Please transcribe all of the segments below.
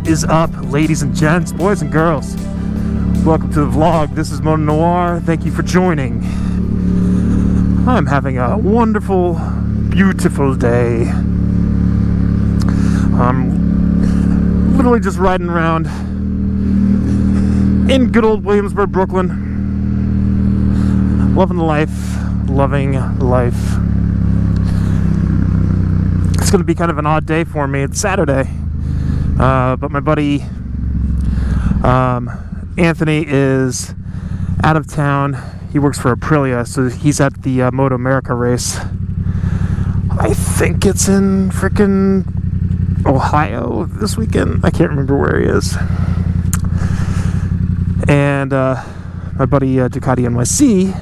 What is up, ladies and gents, boys and girls? Welcome to the vlog. This is Moto Noir. Thank you for joining. I'm having a wonderful, beautiful day. I'm literally just riding around in good old Williamsburg, Brooklyn. Loving life. Loving life. It's going to be kind of an odd day for me. It's Saturday. But my buddy Anthony is out of town. He works for Aprilia, so he's at the Moto America race. I think it's in frickin' Ohio this weekend. I can't remember where he is. And my buddy Ducati NYC,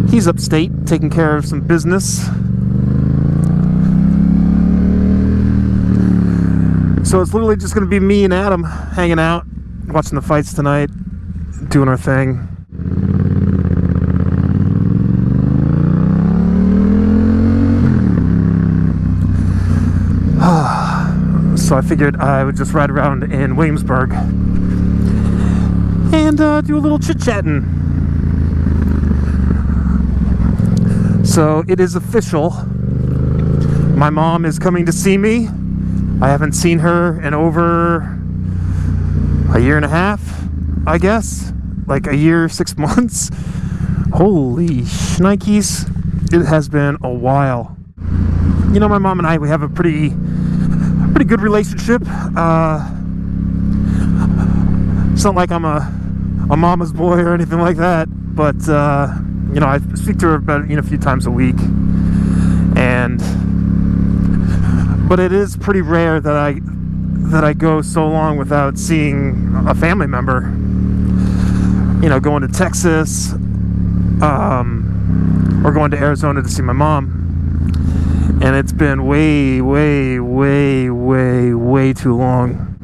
he's upstate taking care of some business. So it's literally just going to be me and Adam hanging out, watching the fights tonight, doing our thing. So I figured I would just ride around in Williamsburg and do a little chit-chatting. So it is official. My mom is coming to see me. I haven't seen her in over a year and a half, I guess. Like a year, 6 months. Holy shnikes. It has been a while. You know, my mom and I, we have a pretty good relationship. It's not like I'm a mama's boy or anything like that. But, you know, I speak to her about, a few times a week. But it is pretty rare that I go so long without seeing a family member. You know, going to Texas, or going to Arizona to see my mom. And it's been way too long.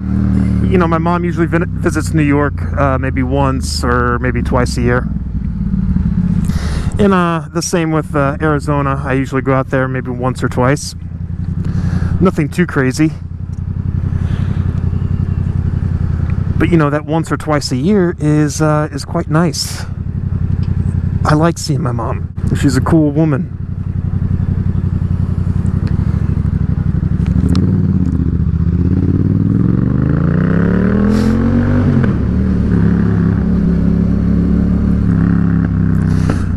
You know, my mom usually visits New York maybe once or maybe twice a year. And the same with Arizona. I usually go out there maybe once or twice. Nothing too crazy. But you know, that once or twice a year is quite nice. I like seeing my mom. She's a cool woman.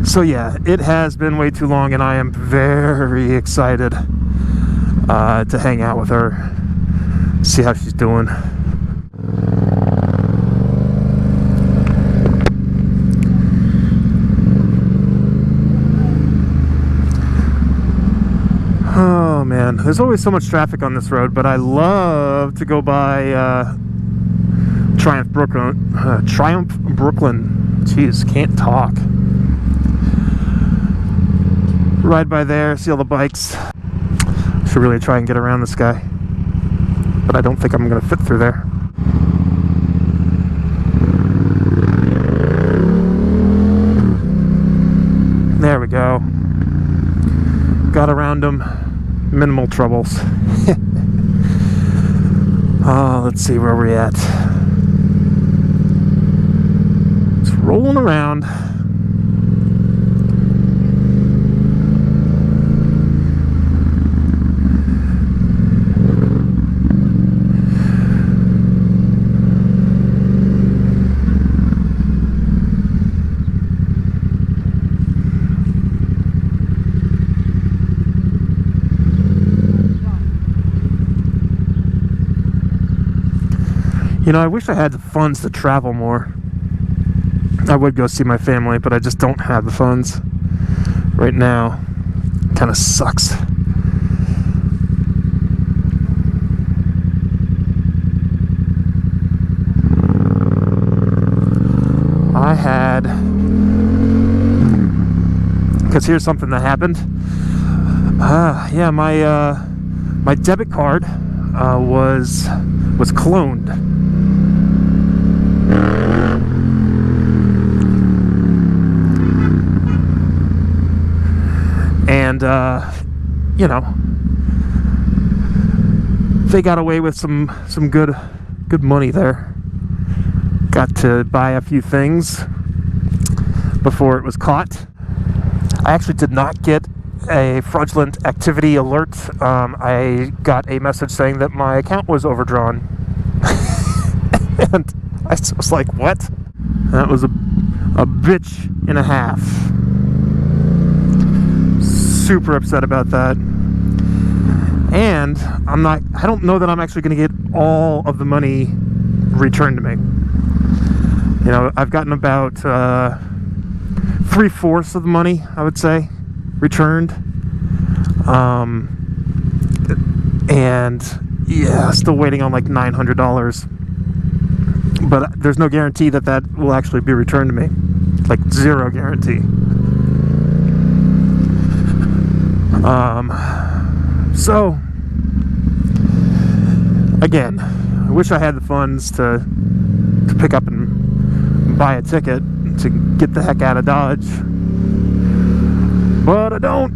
So yeah, it has been way too long and I am very excited to hang out with her, see how she's doing. Oh man, there's always so much traffic on this road, but I love to go by Triumph Brooklyn. Jeez, can't talk. Ride by there, see all the bikes. Should really try and get around this guy, but I don't think I'm going to fit through there. There we go. Got around him. Minimal troubles. Oh, let's see where we're at. It's rolling around. You know, I wish I had the funds to travel more. I would go see my family, but I just don't have the funds right now. Kind of sucks. I had... Because here's something that happened. Yeah, my debit card was cloned. And, you know, they got away with some good good money there. Got to buy a few things before it was caught. I actually did not get a fraudulent activity alert. I got a message saying that my account was overdrawn. And I was like, what? That was a bitch and a half. Super upset about that. And I don't know that I'm actually going to get all of the money returned to me. You know, I've gotten about 3/4 of the money, I would say, returned. And yeah, still waiting on like $900. But there's no guarantee that that will actually be returned to me. Like, zero guarantee. So again, I wish I had the funds to pick up and buy a ticket to get the heck out of Dodge, but I don't,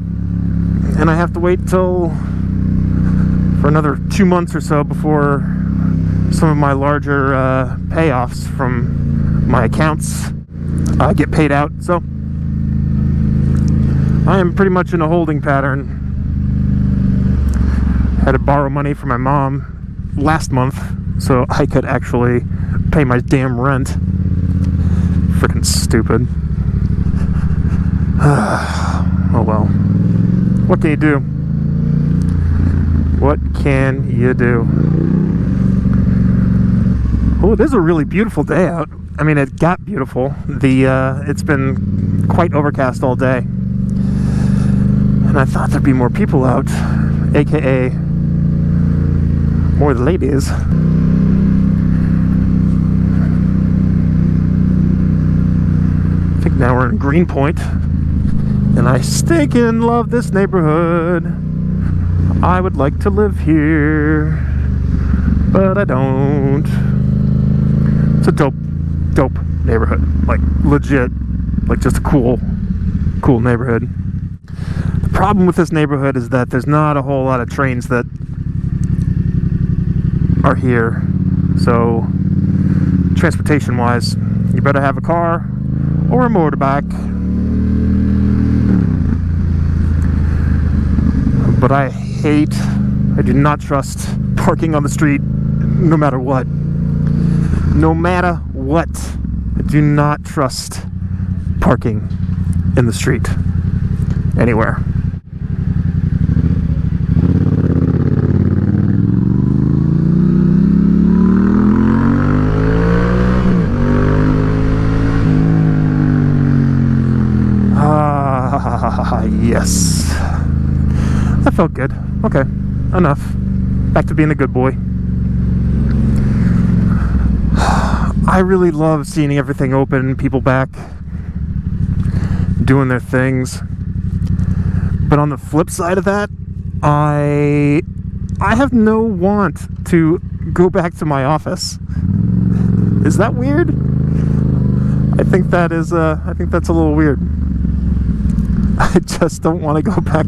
and I have to wait for another 2 months or so before some of my larger payoffs from my accounts get paid out. So I am pretty much in a holding pattern. Had to borrow money from my mom last month so I could actually pay my damn rent. Freaking stupid. Oh well. What can you do? What can you do? Oh, it is a really beautiful day out. I mean, it got beautiful. It's been quite overcast all day. And I thought there'd be more people out, aka more ladies. I think now we're in Greenpoint, and I stinking love this neighborhood. I would like to live here, but I don't. It's a dope neighborhood, like legit, like just a cool neighborhood. The problem with this neighborhood is that there's not a whole lot of trains that are here, so transportation wise, you better have a car or a motorbike. But I do not trust parking on the street no matter what. No matter what, I do not trust parking in the street anywhere. Yes. That felt good. Okay, enough. Back to being a good boy. I really love seeing everything open, people back doing their things. But on the flip side of that, I have no want to go back to my office. Is that weird? I think that's a little weird. I just don't want to go back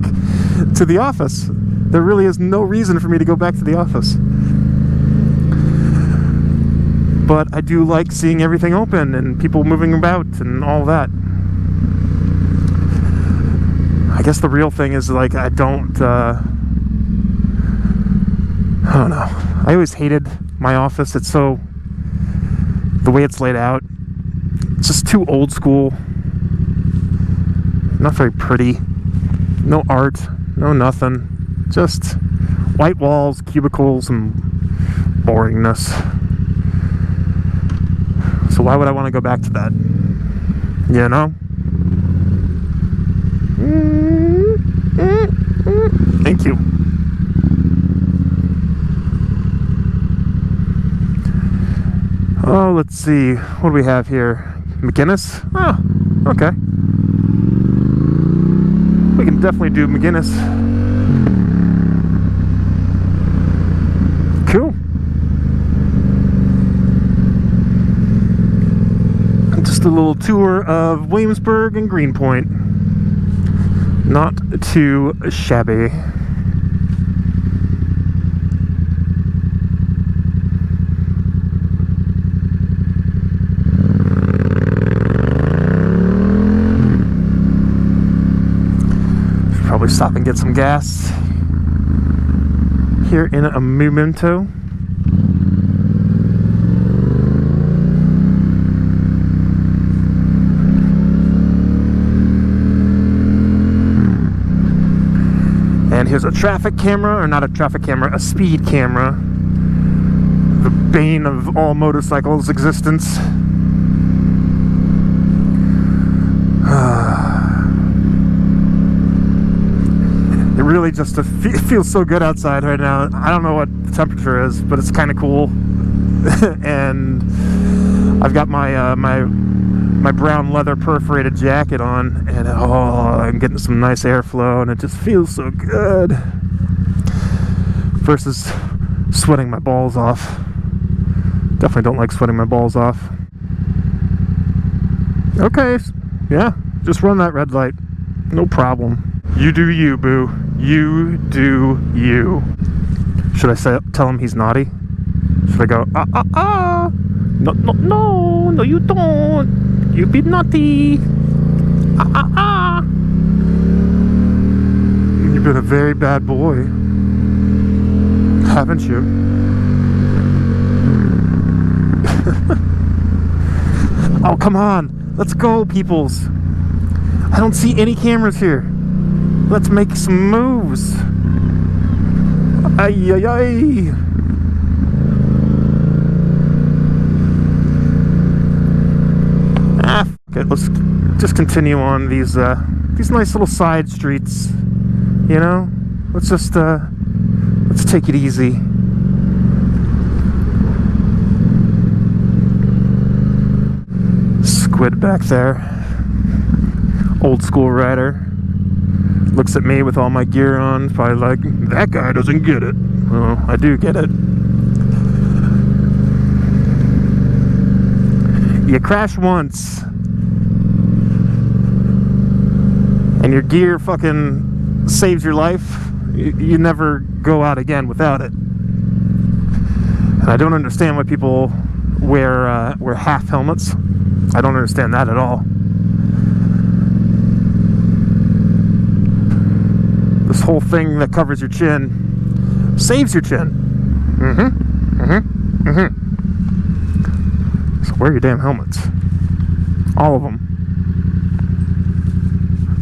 to the office. There really is no reason for me to go back to the office. But I do like seeing everything open and people moving about and all that. I guess the real thing is, like, I don't know. I always hated my office. It's so, the way it's laid out, it's just too old school. Not very pretty. No art, no nothing. Just white walls, cubicles, and boringness. So why would I want to go back to that? You know? Thank you. Oh, let's see. What do we have here? McGinnis? Oh, okay. We can definitely do McGinnis. Cool. Just a little tour of Williamsburg and Greenpoint. Not too shabby. Stop and get some gas here in a memento. And here's a traffic camera, or not a traffic camera, a speed camera. The bane of all motorcycles' existence. It really just it feels so good outside right now. I don't know what the temperature is, but it's kind of cool. And I've got my my brown leather perforated jacket on, and I'm getting some nice airflow, and it just feels so good. Versus sweating my balls off. Definitely don't like sweating my balls off. Okay, yeah, just run that red light. No problem. You do you, boo. You do you. Should I tell him he's naughty? Should I go, No, you don't. You be naughty. You've been a very bad boy, haven't you? Oh, come on. Let's go, peoples. I don't see any cameras here. Let's make some moves. Ay, ay, ay. Okay, let's just continue on these nice little side streets. You know, let's just let's take it easy. Squid back there, old school rider, looks at me with all my gear on, probably like, that guy doesn't get it. Well, I do get it. You crash once and your gear fucking saves your life, you never go out again without it. And I don't understand why people wear half helmets. I don't understand that at all. This whole thing that covers your chin saves your chin. So wear your damn helmets. All of them.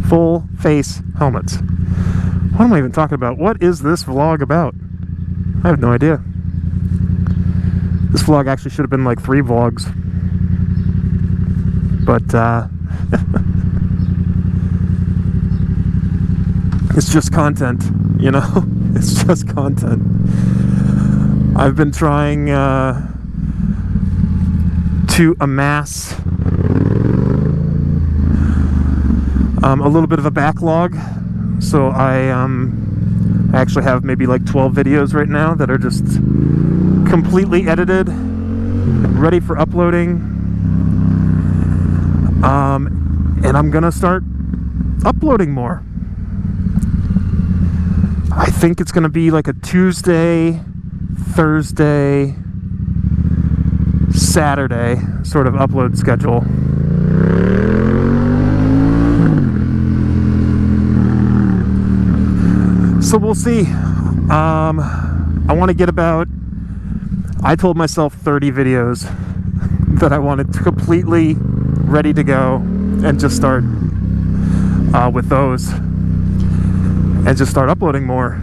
Full face helmets. What am I even talking about? What is this vlog about? I have no idea. This vlog actually should have been like 3 vlogs. But it's just content, you know? It's just content. I've been trying to amass a little bit of a backlog. So I actually have maybe like 12 videos right now that are just completely edited, ready for uploading. And I'm gonna start uploading more. I think it's gonna be like a Tuesday, Thursday, Saturday sort of upload schedule. So we'll see. I want to get about, I told myself 30 videos that I wanted to completely ready to go, and just start with those and just start uploading more,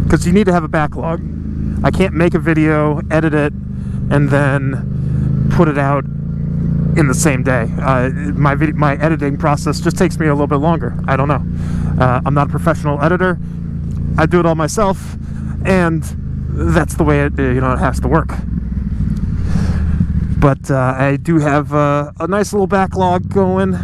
because you need to have a backlog. I can't make a video, edit it, and then put it out in the same day. My editing process just takes me a little bit longer. I don't know. I'm not a professional editor. I do it all myself, and that's the way it has to work. But I do have a nice little backlog going,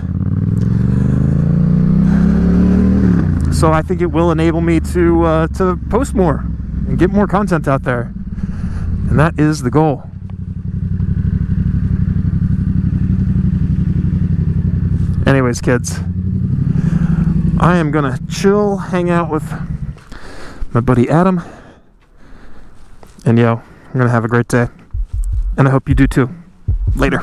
so I think it will enable me to post more and get more content out there, and that is the goal. Anyways, kids, I am gonna chill, hang out with my buddy Adam, and I'm gonna have a great day, and I hope you do too. Later.